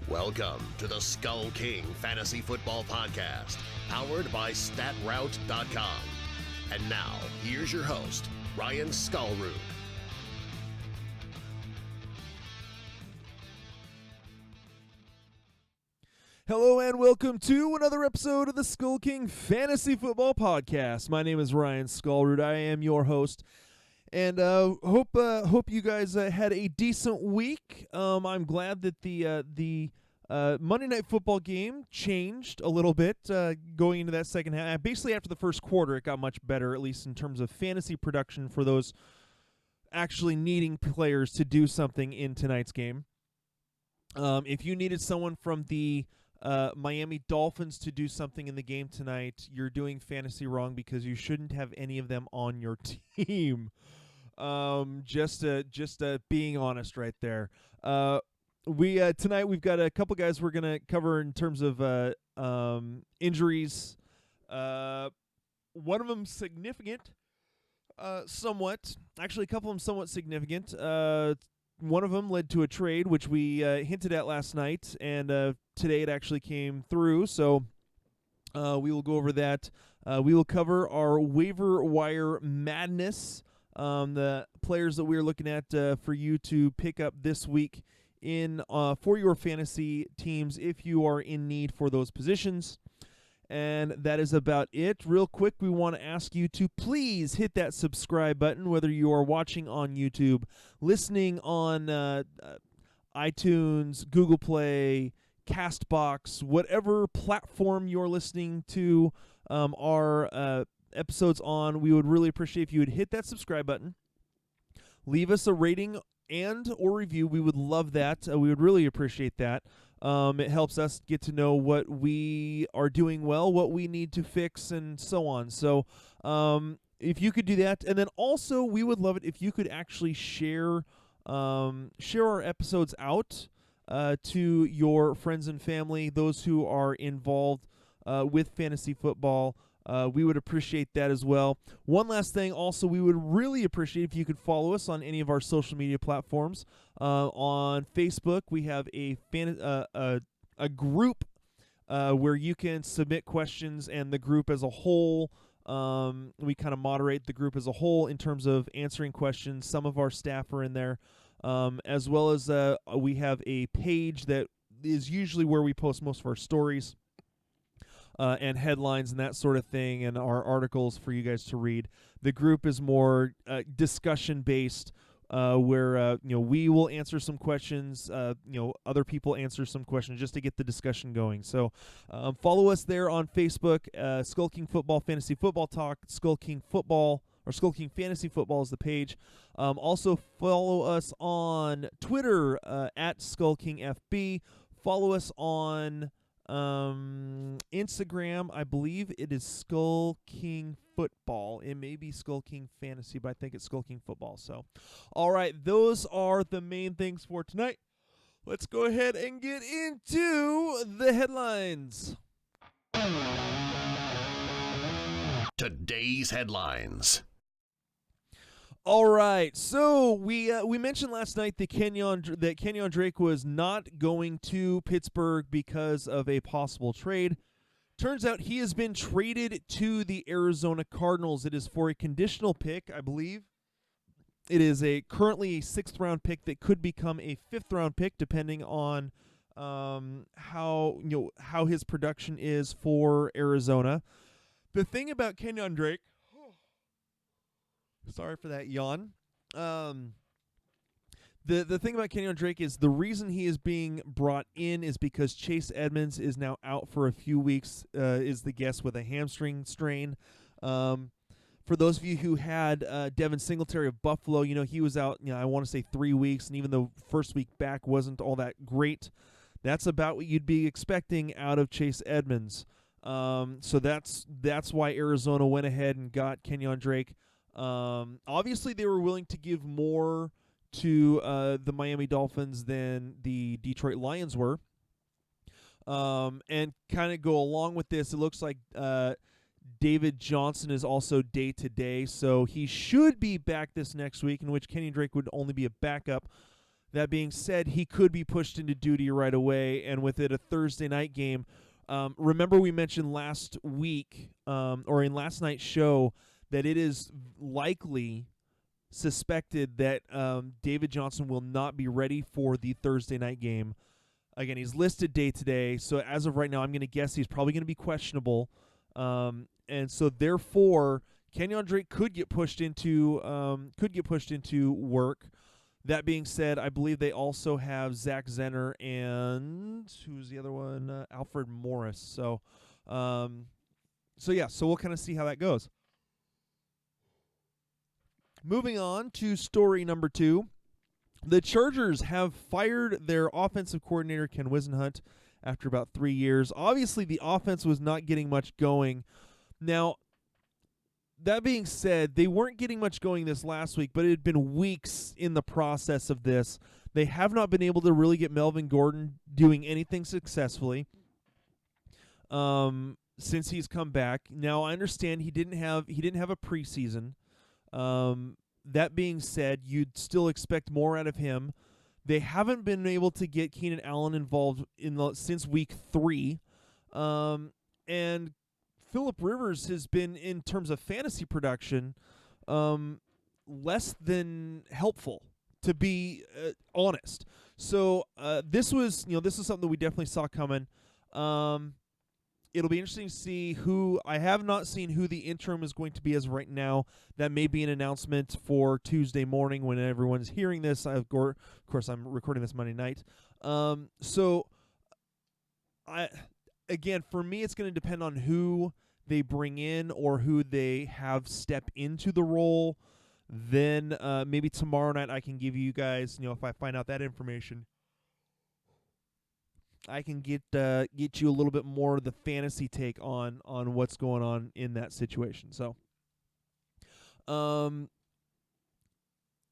Welcome to the SkullKing Fantasy Football Podcast, powered by StatRoute.com. And now, here's your host, Ryan Skullroot. Hello and welcome to another episode of the SkullKing Fantasy Football Podcast. My name is Ryan Skullroot. I am your host, and hope you guys had a decent week. I'm glad that the Monday Night Football game changed a little bit going into that second half. Basically, after the first quarter, it got much better, at least in terms of fantasy production for those actually needing players to do something in tonight's game. If you needed someone from the Miami Dolphins to do something in the game tonight, you're doing fantasy wrong because you shouldn't have any of them on your team. Just being honest right there. Tonight we've got a couple guys we're gonna cover in terms of injuries. One of them significant, somewhat. Actually, a couple of them somewhat significant. One of them led to a trade, which we hinted at last night, and today it actually came through. So we will go over that. We will cover our waiver wire madness, the players that we're looking at for you to pick up this week in for your fantasy teams if you are in need for those positions. And that is about it. Real quick, we want to ask you to please hit that subscribe button, whether you are watching on YouTube, listening on iTunes, Google Play, Castbox, whatever platform you're listening to our episodes on. We would really appreciate if you would hit that subscribe button. Leave us a rating and or review. We would love that. We would really appreciate that. It helps us get to know what we are doing well, what we need to fix, and so on. So if you could do that, and then also we would love it if you could actually share our episodes out to your friends and family, those who are involved with fantasy football. We would appreciate that as well. One last thing, also, we would really appreciate if you could follow us on any of our social media platforms. On Facebook, we have a group where you can submit questions, and the group as a whole, we kind of moderate the group as a whole in terms of answering questions. Some of our staff are in there, as well as we have a page that is usually where we post most of our stories. And headlines and that sort of thing, and our articles for you guys to read. The group is more discussion based, where we will answer some questions, other people answer some questions just to get the discussion going. So follow us there on Facebook, SkullKing Football Fantasy Football Talk, SkullKing Football or SkullKing Fantasy Football is the page. Also follow us on Twitter at SkullKingFB. Follow us on Instagram, I believe it is SkullKing Football. It may be SkullKing Fantasy, but I think it's SkullKing Football. So, all right, those are the main things for tonight. Let's go ahead and get into the headlines. Today's headlines. All right, so we mentioned last night that Kenyan Drake was not going to Pittsburgh because of a possible trade. Turns out he has been traded to the Arizona Cardinals. It is for a conditional pick, I believe. It is currently a 6th-round pick that could become a 5th-round pick, depending on how his production is for Arizona. The thing about Kenyan Drake. Sorry for that yawn. The thing about Kenyan Drake is the reason he is being brought in is because Chase Edmonds is now out for a few weeks, is the guess, with a hamstring strain. For those of you who had Devin Singletary of Buffalo, he was out, I want to say 3 weeks, and even though first week back wasn't all that great, that's about what you'd be expecting out of Chase Edmonds. So that's why Arizona went ahead and got Kenyan Drake. Obviously, they were willing to give more to the Miami Dolphins than the Detroit Lions were. And kind of go along with this, it looks like David Johnson is also day-to-day, so he should be back this next week, in which Kenyan Drake would only be a backup. That being said, he could be pushed into duty right away, and with it a Thursday night game. Remember we mentioned last week, or in last night's show, that it is likely suspected that David Johnson will not be ready for the Thursday night game. Again, he's listed day to day, so as of right now, I'm going to guess he's probably going to be questionable. And so therefore, Kenyan Drake could get pushed into work. That being said, I believe they also have Zach Zenner and who's the other one? Alfred Morris. So we'll kind of see how that goes. Moving on to story number 2. The Chargers have fired their offensive coordinator, Ken Whisenhunt, after about 3 years. Obviously, the offense was not getting much going. Now, that being said, they weren't getting much going this last week, but it had been weeks in the process of this. They have not been able to really get Melvin Gordon doing anything successfully since he's come back. Now, I understand he didn't have a preseason. That being said, you'd still expect more out of him. They haven't been able to get Keenan Allen involved since week 3, and Phillip Rivers has been, in terms of fantasy production, less than helpful, to be honest. So this is something that we definitely saw coming. It'll be interesting to see who. I have not seen who the interim is going to be as of right now. That may be an announcement for Tuesday morning when everyone's hearing this. Of course, I'm recording this Monday night. Again, for me, it's going to depend on who they bring in or who they have step into the role. Then maybe tomorrow night I can give you guys, if I find out that information, I can get you a little bit more of the fantasy take on what's going on in that situation. So,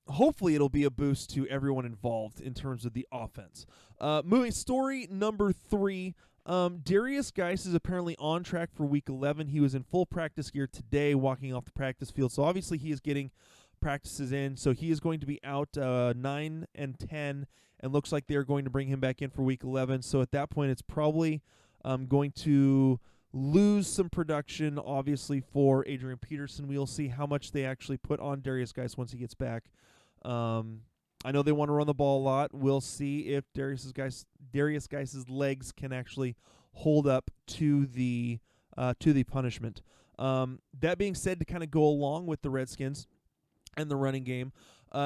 hopefully it'll be a boost to everyone involved in terms of the offense. Moving story number 3. Derrius Guice is apparently on track for Week 11. He was in full practice gear today, walking off the practice field. So obviously he is getting practices in. So he is going to be out 9 and 10, and looks like they're going to bring him back in for Week 11. So at that point, it's probably going to lose some production, obviously, for Adrian Peterson. We'll see how much they actually put on Derrius Guice once he gets back. I know they want to run the ball a lot. We'll see if Derrius Guice's legs can actually hold up to the punishment. That being said, to kind of go along with the Redskins and the running game,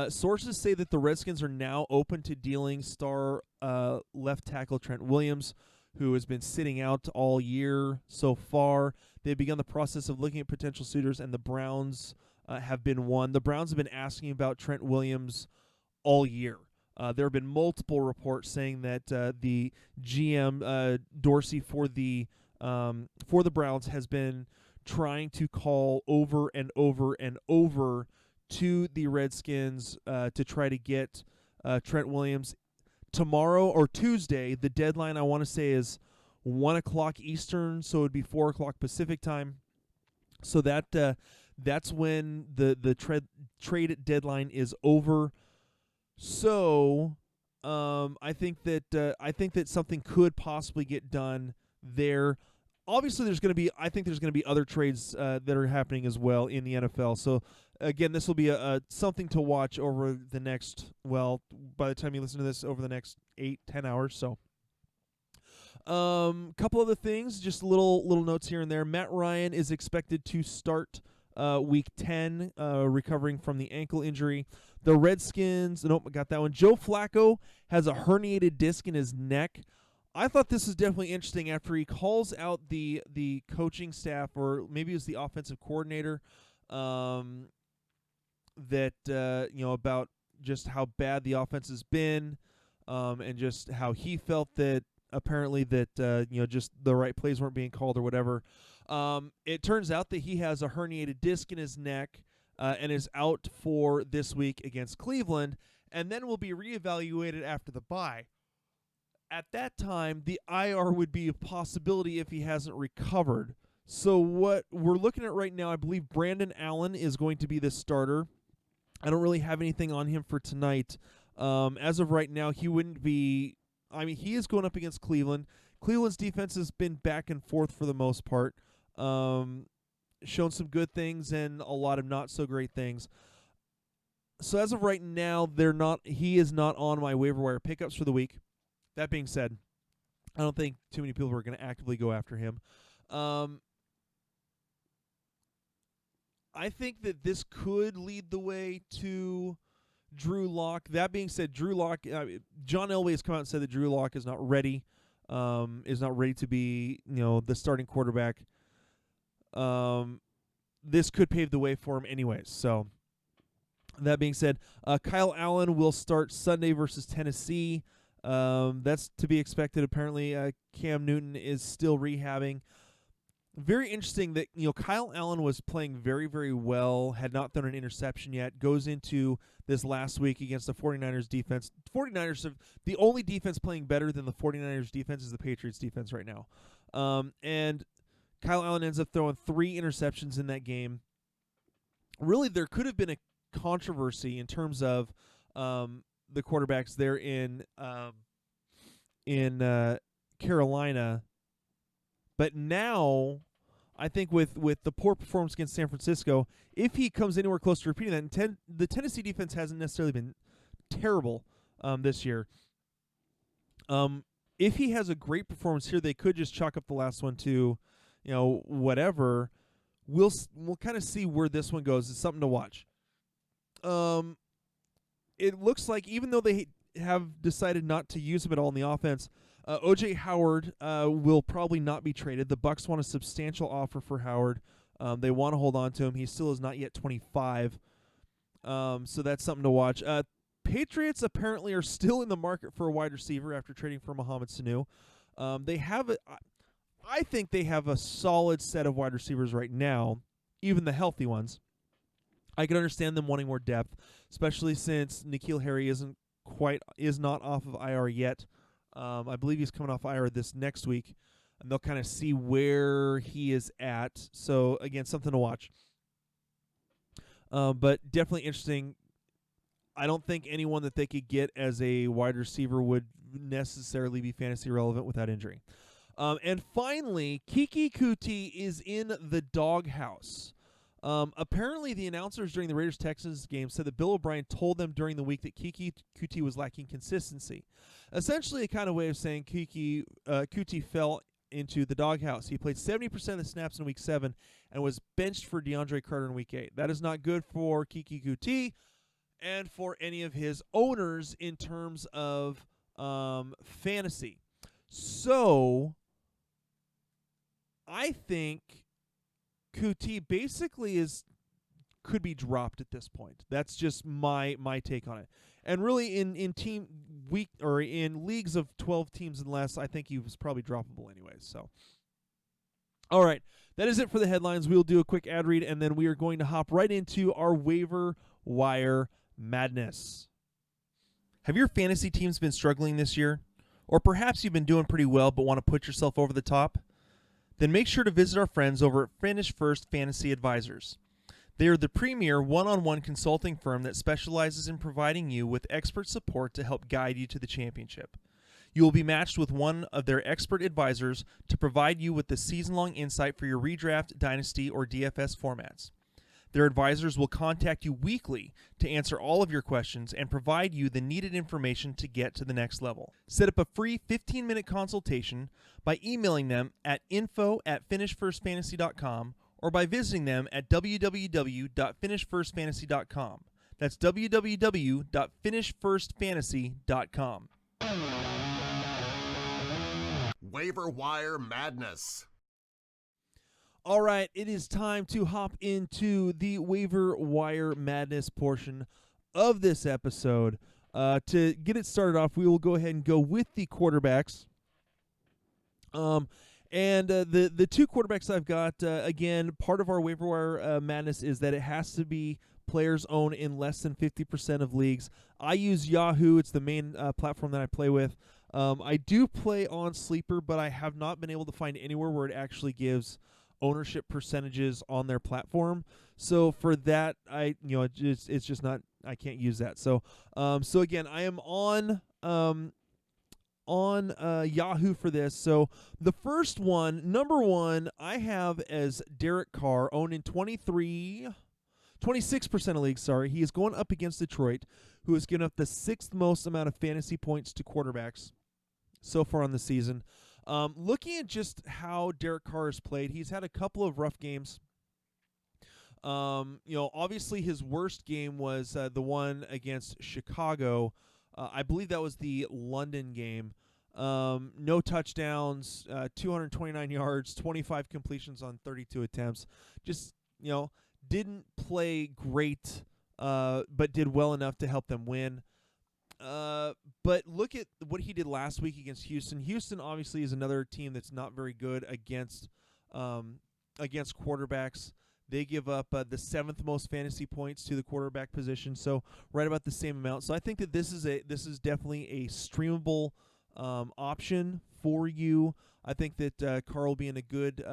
sources say that the Redskins are now open to dealing star left tackle Trent Williams, who has been sitting out all year so far. They've begun the process of looking at potential suitors, and the Browns have been one. The Browns have been asking about Trent Williams all year. There have been multiple reports saying that the GM Dorsey for the Browns has been trying to call over and over and over to the Redskins to try to get Trent Williams. Tomorrow or Tuesday, the deadline I want to say is 1 o'clock Eastern, so it would be 4 o'clock Pacific time. So that's when the trade deadline is over. So I think that something could possibly get done there. Obviously, there's going to be other trades that are happening as well in the NFL. So again, this will be a something to watch over the next, by the time you listen to this, over the next 8-10 hours. So couple other things, just little notes here and there. Matt Ryan is expected to start Week 10, recovering from the ankle injury. The Redskins, I got that one. Joe Flacco has a herniated disc in his neck. I thought this was definitely interesting after he calls out the coaching staff, or maybe it was the offensive coordinator, about just how bad the offense has been, and just how he felt that apparently that just the right plays weren't being called or whatever. It turns out that he has a herniated disc in his neck and is out for this week against Cleveland, and then will be reevaluated after the bye. At that time, the IR would be a possibility if he hasn't recovered. So what we're looking at right now, I believe Brandon Allen is going to be the starter. I don't really have anything on him for tonight. As of right now, he wouldn't be. I mean, he is going up against Cleveland. Cleveland's defense has been back and forth for the most part. Shown some good things and a lot of not so great things. So as of right now, he is not on my waiver wire pickups for the week. That being said, I don't think too many people are going to actively go after him. I think that this could lead the way to Drew Lock. That being said, Drew Lock, John Elway has come out and said that Drew Lock is not ready to be, the starting quarterback. This could pave the way for him anyways. So that being said, Kyle Allen will start Sunday versus Tennessee. That's to be expected. Apparently, Cam Newton is still rehabbing. Very interesting that, Kyle Allen was playing very, very well, had not thrown an interception yet, goes into this last week against the 49ers defense. 49ers, the only defense playing better than the 49ers defense is the Patriots defense right now. And Kyle Allen ends up throwing 3 interceptions in that game. Really, there could have been a controversy in terms of the quarterbacks there in Carolina. But now, I think with the poor performance against San Francisco, if he comes anywhere close to repeating that, the Tennessee defense hasn't necessarily been terrible this year. If he has a great performance here, they could just chalk up the last one to, whatever. We'll kind of see where this one goes. It's something to watch. It looks like even though they have decided not to use him at all in the offense, O.J. Howard will probably not be traded. The Bucs want a substantial offer for Howard. They want to hold on to him. He still is not yet 25. So that's something to watch. Patriots apparently are still in the market for a wide receiver after trading for Mohamed Sanu. I think they have a solid set of wide receivers right now, even the healthy ones. I can understand them wanting more depth, especially since N'Keal Harry is not off of IR yet. I believe he's coming off IR this next week, and they'll kind of see where he is at. So, again, something to watch. But definitely interesting. I don't think anyone that they could get as a wide receiver would necessarily be fantasy relevant without injury. And finally, Keke Coutee is in the doghouse. Apparently, the announcers during the Raiders-Texans game said that Bill O'Brien told them during the week that Keke Coutee was lacking consistency. Essentially, a kind of way of saying Coutee fell into the doghouse. He played 70% of the snaps in Week 7 and was benched for DeAndre Carter in Week 8. That is not good for Keke Coutee and for any of his owners in terms of fantasy. So, I think Coutee basically could be dropped at this point. That's just my take on it. And really, in team week or in leagues of 12 teams and less, I think he was probably droppable anyways. So, all right, that is it for the headlines. We'll do a quick ad read, and then we are going to hop right into our waiver wire madness. Have your fantasy teams been struggling this year, or perhaps you've been doing pretty well but want to put yourself over the top? Then make sure to visit our friends over at Finish First Fantasy Advisors. They are the premier one-on-one consulting firm that specializes in providing you with expert support to help guide you to the championship. You will be matched with one of their expert advisors to provide you with the season-long insight for your redraft, dynasty, or DFS formats. Their advisors will contact you weekly to answer all of your questions and provide you the needed information to get to the next level. Set up a free 15-minute consultation by emailing them at info@finishfirstfantasy.com or by visiting them at www.finishfirstfantasy.com. That's www.finishfirstfantasy.com. Waiver Wire Madness. All right, it is time to hop into the waiver wire madness portion of this episode. To get it started off, we will go ahead and go with the quarterbacks. The two quarterbacks I've got, again, part of our waiver wire madness is that it has to be players owned in less than 50% of leagues. I use Yahoo. It's the main platform that I play with. I do play on Sleeper, but I have not been able to find anywhere where it actually gives ownership percentages on their platform. So for that, it's just not use that. So again, I am on Yahoo for this. So the first one, number one, I have as Derek Carr, owned in 26% of leagues. Sorry, he is going up against Detroit, who has given up the 6th most amount of fantasy points to quarterbacks so far on the season. Looking at just how Derek Carr has played, he's had a couple of rough games. Obviously his worst game was the one against Chicago. I believe that was the London game. No touchdowns, 229 yards, 25 completions on 32 attempts. Just, didn't play great, but did well enough to help them win. But look at what he did last week against Houston. Houston obviously is another team that's not very good against quarterbacks. They give up the 7th most fantasy points to the quarterback position, so right about the same amount. So I think that this is definitely a streamable option for you. I think that Carr will be in a good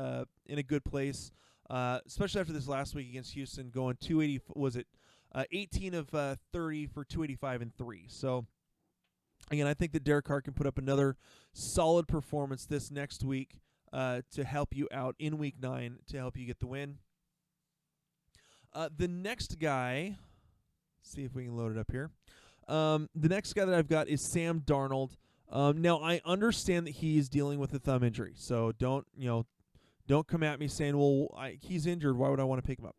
place, especially after this last week against Houston, going 280. Was it 18 of 30 for 285 and 3? So again, I think that Derek Carr can put up another solid performance this next week to help you out in Week 9 to help you get the win. The next guy, see if we can load it up here. The next guy that I've got is Sam Darnold. Now I understand that he's dealing with a thumb injury, so don't come at me saying, "Well, he's injured. Why would I want to pick him up?"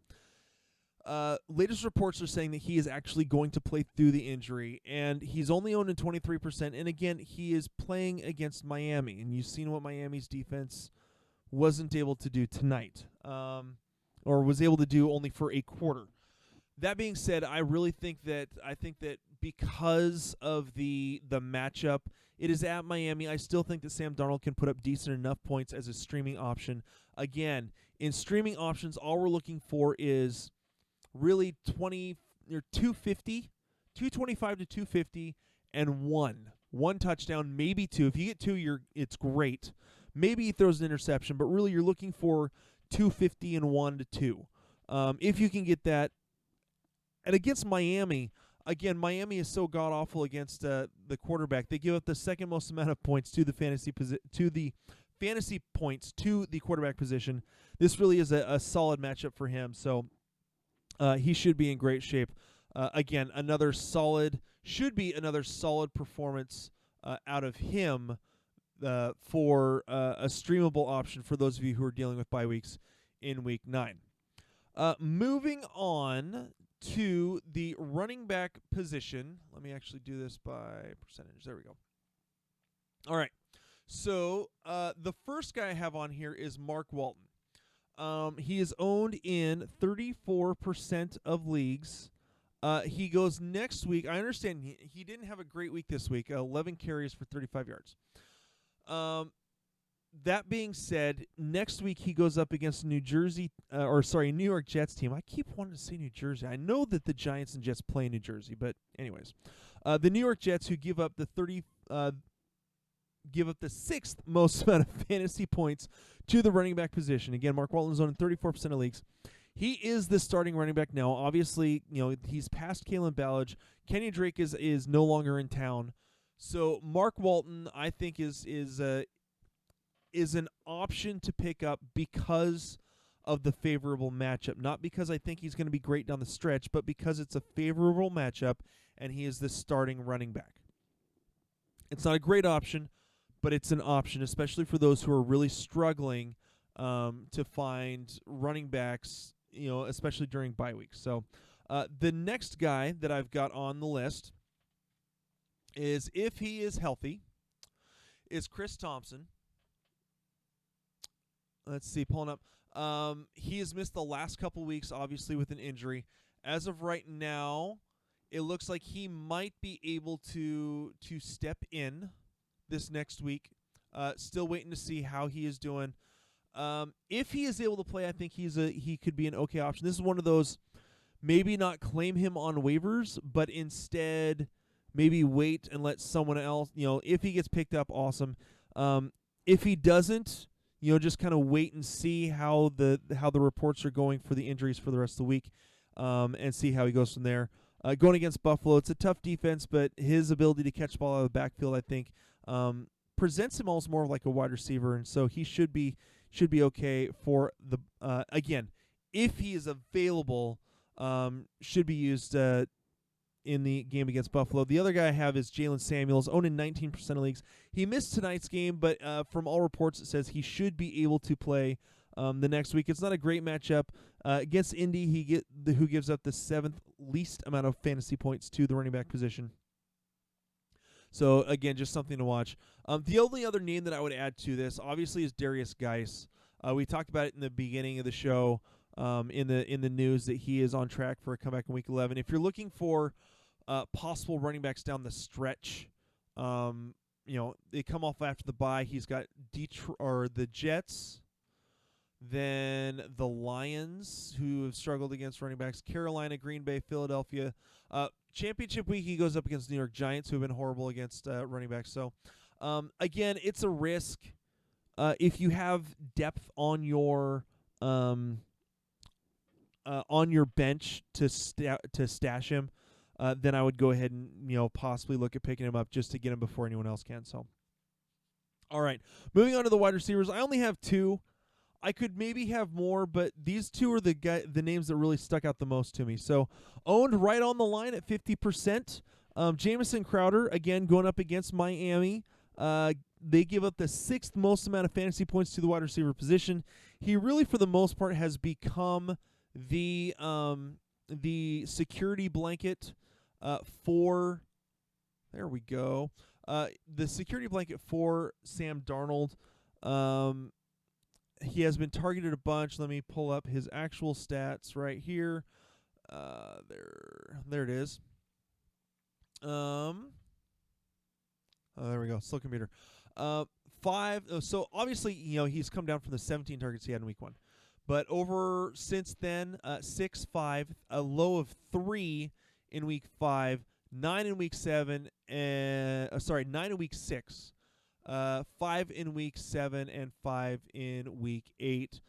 Latest reports are saying that he is actually going to play through the injury, and he's only owned in 23%. And again, he is playing against Miami, and you've seen what Miami's defense wasn't able to do tonight. Or was able to do only for a quarter. That being said, I think that because of the matchup, it is at Miami. I still think that Sam Darnold can put up decent enough points as a streaming option. Again, in streaming options, all we're looking for is really 225 to 250 and one touchdown, maybe 2. If you get 2, it's great. Maybe he throws an interception, but really you're looking for 250 and 1 to 2. If you can get that. And against Miami, again, Miami is so god-awful against the quarterback. They give up the 2nd most amount of points to the fantasy points to the quarterback position. This really is a solid matchup for him, so he should be in great shape. Again, should be another solid performance out of him for a streamable option for those of you who are dealing with bye weeks in Week 9. Moving on to the running back position. Let me actually do this by percentage. There we go. All right. So the first guy I have on here is Mark Walton. He is owned in 34% of leagues. He goes next week. I understand he didn't have a great week this week. 11 carries for 35 yards. That being said, next week he goes up against New York Jets team. I keep wanting to say New Jersey. I know that the Giants and Jets play in New Jersey, but anyways, the New York Jets, who give up the 6th most amount of fantasy points to the running back position. Again, Mark Walton is on 34% of leagues. He is the starting running back now. Obviously, he's past Kalen Ballage. Kenyan Drake is no longer in town. So Mark Walton, I think, is an option to pick up because of the favorable matchup. Not because I think he's going to be great down the stretch, but because it's a favorable matchup and he is the starting running back. It's not a great option, but it's an option, especially for those who are really struggling to find running backs, especially during bye weeks. So the next guy that I've got on the list is, if he is healthy, is Chris Thompson. Let's see, pulling up. He has missed the last couple weeks, obviously, with an injury. As of right now, it looks like he might be able to step in this next week. Still waiting to see how he is doing. If he is able to play, I think he could be an okay option. This is one of those, maybe not claim him on waivers, but instead maybe wait and let someone else, if he gets picked up, awesome. If he doesn't, just kind of wait and see how the reports are going for the injuries for the rest of the week, and see how he goes from there. going against Buffalo. It's a tough defense, but his ability to catch the ball out of the backfield, I think, presents him almost more like a wide receiver, and so he should be okay for the again, if he is available, should be used in the game against Buffalo. The other guy I have is Jalen Samuels, owned in 19% of leagues. He missed tonight's game, but from all reports it says he should be able to play the next week. It's not a great matchup against Indy. Who gives up the 7th least amount of fantasy points to the running back position. So again, just something to watch. The only other name that I would add to this, obviously, is Derrius Guice. We talked about it in the beginning of the show, in the news, that he is on track for a comeback in Week 11. If you're looking for possible running backs down the stretch, they come off after the bye. He's got the Jets, then the Lions, who have struggled against running backs, Carolina, Green Bay, Philadelphia. Championship week, he goes up against New York Giants, who have been horrible against running backs. So, again, it's a risk. If you have depth on your bench to stash him, then I would go ahead and possibly look at picking him up just to get him before anyone else can. So, all right, moving on to the wide receivers. I only have 2. I could maybe have more, but these 2 are the names that really stuck out the most to me. So, owned right on the line at 50%. Jamison Crowder, again, going up against Miami. They give up the 6th most amount of fantasy points to the wide receiver position. He really, for the most part, has become the security blanket for. There we go. The security blanket for Sam Darnold. He has been targeted a bunch. Let me pull up his actual stats right here. There it is. There we go. Slow computer. 5. So obviously, he's come down from the 17 targets he had in Week 1, but over since then, 6, 5, a low of 3 in Week 5, 9 in Week 7, 9 in Week 6. 5 in Week 7 and 5 in Week 8.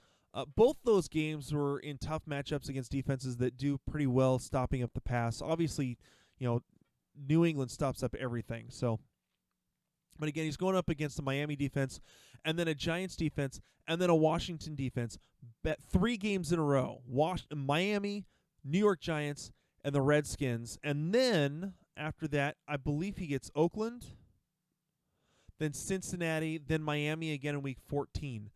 Both those games were in tough matchups against defenses that do pretty well stopping up the pass. Obviously, New England stops up everything. So, but again, he's going up against the Miami defense, and then a Giants defense, and then a Washington defense. 3 games in a row: Miami, New York Giants, and the Redskins. And then after that, I believe he gets Oakland, then Cincinnati, then Miami again in Week 14.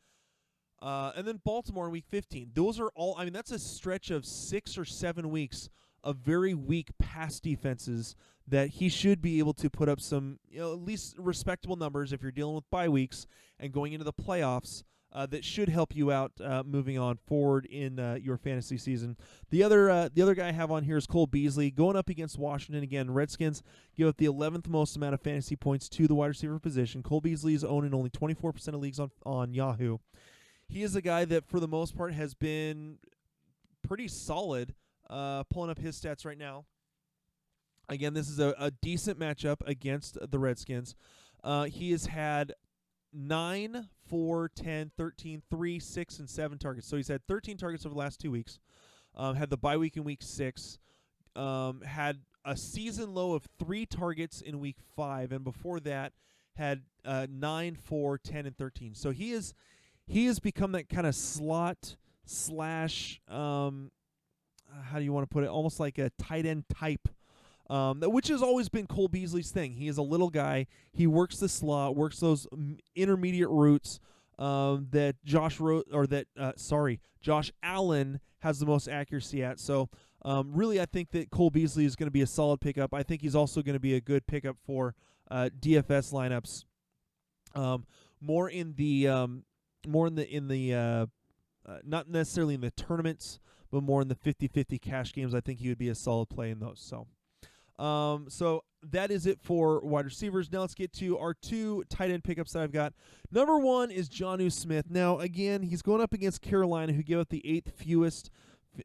And then Baltimore in Week 15. Those are all, that's a stretch of 6 or 7 weeks of very weak pass defenses that he should be able to put up some, at least respectable numbers if you're dealing with bye weeks and going into the playoffs. That should help you out moving on forward in your fantasy season. The other guy I have on here is Cole Beasley, going up against Washington again. Redskins give up the 11th most amount of fantasy points to the wide receiver position. Cole Beasley is owned in only 24% of leagues on Yahoo. He is a guy that, for the most part, has been pretty solid. Pulling up his stats right now. Again, this is a decent matchup against the Redskins. He has had 9, 4, 10, 13, 3, 6, and 7 targets. So he's had 13 targets over the last 2 weeks. Had the bye week in Week 6. Had a season low of 3 targets in Week 5, and before that had 9, 4, 10, and 13. So he has become that kind of slot slash how do you want to put it? Almost like a tight end type. Which has always been Cole Beasley's thing. He is a little guy. He works the slot, works those intermediate routes that Josh Allen has the most accuracy at. So really, I think that Cole Beasley is going to be a solid pickup. I think he's also going to be a good pickup for DFS lineups. More in the not necessarily in the tournaments, but more in the 50-50 cash games. I think he would be a solid play in those. So that is it for wide receivers. Now let's get to our 2 tight end pickups that I've got. Number 1 is Jonnu Smith. Now, again, he's going up against Carolina, who gave up the 8th fewest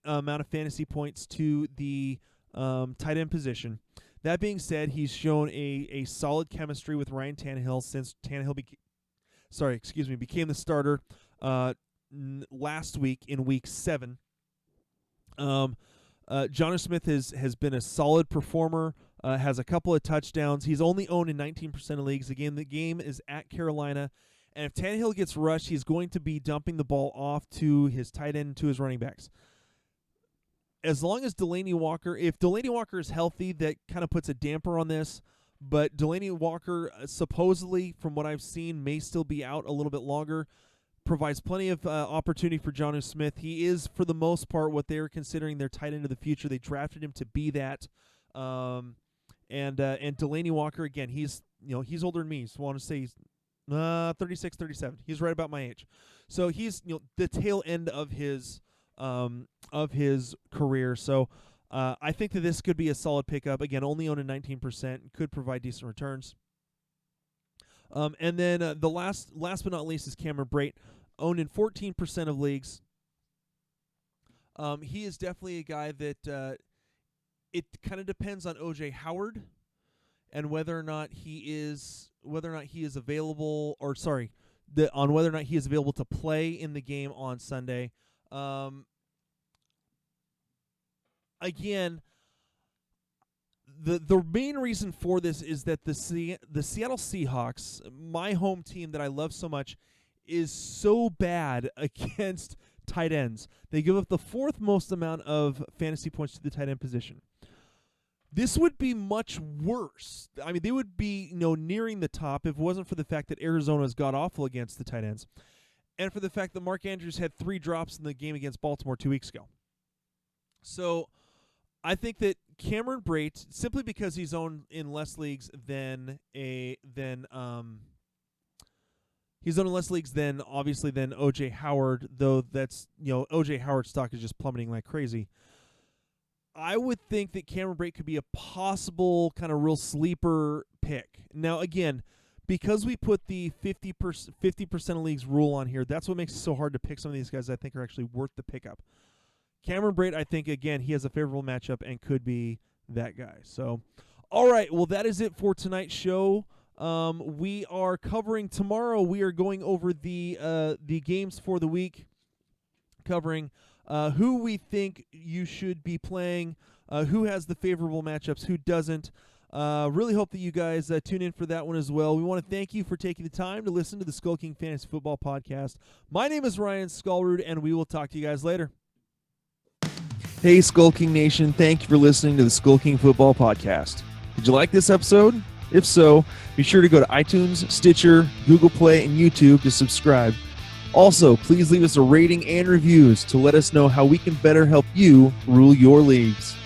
amount of fantasy points to the tight end position. That being said, he's shown a solid chemistry with Ryan Tannehill since Tannehill became the starter last week in Week 7. Jonnu Smith has been a solid performer, has a couple of touchdowns. He's only owned in 19% of leagues. Again, the game is at Carolina, and if Tannehill gets rushed, he's going to be dumping the ball off to his tight end and to his running backs. As long as Delanie Walker, if Delanie Walker is healthy, that kind of puts a damper on this. But Delanie Walker, supposedly, from what I've seen, may still be out a little bit longer. Provides plenty of opportunity for Jonnu Smith. He is, for the most part, what they're considering their tight end of the future. They drafted him to be that. And Delanie Walker, again, he's older than me. So I want to say he's 36, 37. He's right about my age. So he's the tail end of his career. So I think that this could be a solid pickup. Again, only owned at 19%, could provide decent returns. And then the last but not least is Cameron Brate, owned in 14% of leagues. He is definitely a guy that it kind of depends on O.J. Howard and whether or not he is available, on whether or not he is available to play in the game on Sunday. Again, the main reason for this is that the Seattle Seahawks, my home team that I love so much, is so bad against tight ends. They give up the fourth most amount of fantasy points to the tight end position. This would be much worse. I mean, they would be nearing the top if it wasn't for the fact that Arizona's got awful against the tight ends, and for the fact that Mark Andrews had 3 drops in the game against Baltimore 2 weeks ago. So I think that Cameron Brate, simply because he's owned in less leagues than O.J. Howard, though that's O.J. Howard's stock is just plummeting like crazy. I would think that Cameron Brate could be a possible kind of real sleeper pick. Now, again, because we put the 50% of leagues rule on here, that's what makes it so hard to pick some of these guys I think are actually worth the pickup. Cameron Brate, I think, again, he has a favorable matchup and could be that guy. So, all right, well, that is it for tonight's show. We are covering tomorrow. We are going over the games for the week, covering who we think you should be playing, who has the favorable matchups, who doesn't. Really hope that you guys tune in for that one as well. We want to thank you for taking the time to listen to the SkullKing Fantasy Football Podcast. My name is Ryan Skullroot, and we will talk to you guys later. Hey, SkullKing Nation. Thank you for listening to the SkullKing Football Podcast. Did you like this episode? If so, be sure to go to iTunes, Stitcher, Google Play, and YouTube to subscribe. Also, please leave us a rating and reviews to let us know how we can better help you rule your leagues.